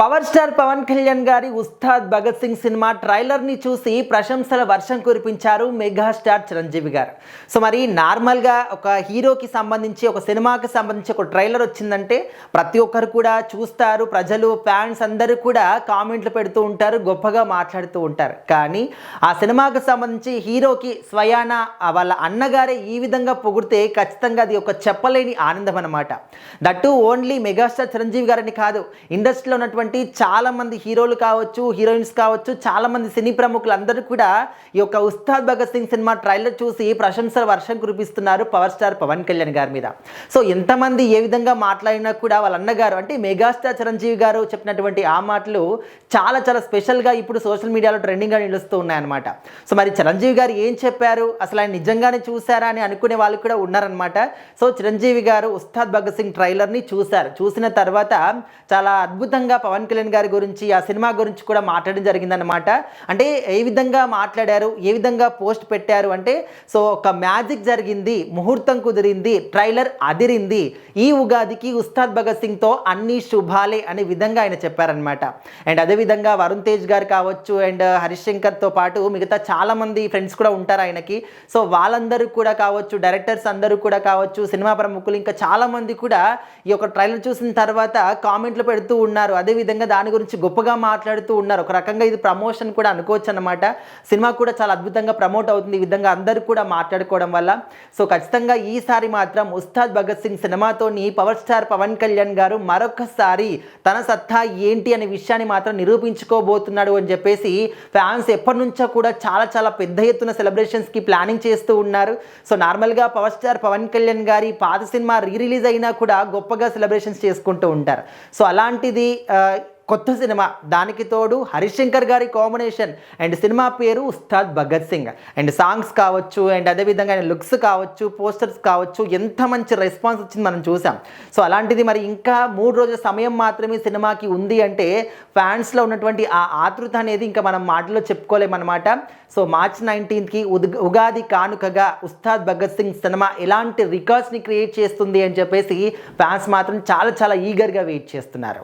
Power star Pawan Kalyan గారి Ustaad Bhagat Singh cinema ట్రైలర్ని చూసి ప్రశంసల వర్షం కురిపించారు మెగాస్టార్ చిరంజీవి గారు. సో మరి నార్మల్గా ఒక హీరోకి సంబంధించి ఒక సినిమాకి సంబంధించి ఒక ట్రైలర్ వచ్చిందంటే ప్రతి ఒక్కరు కూడా చూస్తారు, ప్రజలు ఫ్యాన్స్ అందరూ కూడా కామెంట్లు పెడుతూ ఉంటారు, గొప్పగా మాట్లాడుతూ ఉంటారు. కానీ ఆ సినిమాకి సంబంధించి హీరోకి స్వయాన వాళ్ళ అన్నగారే ఈ విధంగా పొగిడితే ఖచ్చితంగా అది ఒక చెప్పలేని ఆనందం అన్నమాట. దట్టు ఓన్లీ మెగాస్టార్ చిరంజీవి గారని కాదు, ఇండస్ట్రీలో ఉన్నటువంటి చాలా మంది హీరోలు కావచ్చు, హీరోయిన్స్ కావచ్చు, చాలా మంది సినీ ప్రముఖులు అందరూ కూడా ఈ యొక్క ఉస్తాద్ భగత్ సింగ్ సినిమా ట్రైలర్ చూసి ప్రశంసల వర్షం కురిపిస్తున్నారు పవర్ స్టార్ పవన్ కళ్యాణ్ గారి మీద. సో ఎంతమంది ఏ విధంగా మాట్లాడినా కూడా వాళ్ళ అన్నగారు అంటే మెగాస్టార్ చిరంజీవి గారు చెప్పినటువంటి ఆ మాటలు చాలా చాలా స్పెషల్గా ఇప్పుడు సోషల్ మీడియాలో ట్రెండింగ్గా నిలుస్తూ ఉన్నాయన్నమాట. సో మరి చిరంజీవి గారు ఏం చెప్పారు, అసలు ఆయన నిజంగానే చూసారా అని అనుకునే వాళ్ళు కూడా ఉన్నారనమాట. సో చిరంజీవి గారు ఉస్తాద్ భగత్ సింగ్ ట్రైలర్ని చూశారు. చూసిన తర్వాత చాలా అద్భుతంగా పవన్ కళ్యాణ్ గారి గురించి ఆ సినిమా గురించి కూడా మాట్లాడడం జరిగిందనమాట. అంటే ఏ విధంగా మాట్లాడారు, ఏ విధంగా పోస్ట్ పెట్టారు అంటే, సో ఒక మ్యాజిక్ జరిగింది, ముహూర్తం కుదిరింది, ట్రైలర్ అదిరింది, ఈ ఉగాదికి ఉస్తాద్ భగత్ సింగ్తో అన్ని శుభాలే అనే విధంగా ఆయన చెప్పారనమాట. అండ్ అదేవిధంగా వరుణ్ తేజ్ గారు కావచ్చు అండ్ హరీష్ శంకర్తో పాటు మిగతా చాలామంది ఫ్రెండ్స్ కూడా ఉంటారు ఆయనకి. సో వాళ్ళందరూ కూడా కావచ్చు, డైరెక్టర్స్ అందరూ కూడా కావచ్చు, సినిమా ప్రముఖులు ఇంకా చాలామంది కూడా ఈ యొక్క ట్రైలర్ చూసిన తర్వాత కామెంట్లు పెడుతూ ఉన్నారు. అదేవిధంగా దాని గురించి గొప్పగా మాట్లాడుతూ ఉన్నారు. ఒక రకంగా ఇది ప్రమోషన్ కూడా అనుకోవచ్చు అన్నమాట. సినిమా కూడా చాలా అద్భుతంగా ప్రమోట్ అవుతుంది ఈ విధంగా అందరూ కూడా మాట్లాడుకోవడం వల్ల. సో ఖచ్చితంగా ఈసారి మాత్రం ఉస్తాద్ భగత్ సింగ్ సినిమాతోని పవర్ స్టార్ పవన్ కళ్యాణ్ గారు మరొకసారి తన సత్తా ఏంటి అనే విషయాన్ని మాత్రం నిరూపించుకోబోతున్నాడు అని చెప్పేసి ఫ్యాన్స్ ఎప్పటి నుంచో కూడా చాలా చాలా పెద్ద ఎత్తున సెలబ్రేషన్స్కి ప్లానింగ్ చేస్తూ ఉన్నారు. సో నార్మల్గా పవర్ స్టార్ పవన్ కళ్యాణ్ గారి పాత సినిమా రిలీజ్ అయినా కూడా గొప్పగా సెలబ్రేషన్స్ చేసుకుంటూ ఉంటారు. సో అలాంటిది కొత్త సినిమా, దానికి తోడు హరీష్ శంకర్ గారి కాంబినేషన్ అండ్ సినిమా పేరు ఉస్తాద్ భగత్ సింగ్ అండ్ సాంగ్స్ కావచ్చు అండ్ అదేవిధంగా లుక్స్ కావచ్చు, పోస్టర్స్ కావచ్చు, ఎంత మంచి రెస్పాన్స్ వచ్చింది మనం చూసాం. సో అలాంటిది మరి ఇంకా 3 రోజుల సమయం మాత్రమే సినిమాకి ఉంది అంటే ఫ్యాన్స్లో ఉన్నటువంటి ఆ ఆతృత అనేది ఇంకా మనం మాటలో చెప్పుకోలేమన్నమాట. సో మార్చ్ 19కి ఉగాది కానుకగా ఉస్తాద్ భగత్ సింగ్ సినిమా ఎలాంటి రికార్డ్స్ని క్రియేట్ చేస్తుంది అని చెప్పేసి ఫ్యాన్స్ మాత్రం చాలా చాలా ఈగర్గా వెయిట్ చేస్తున్నారు.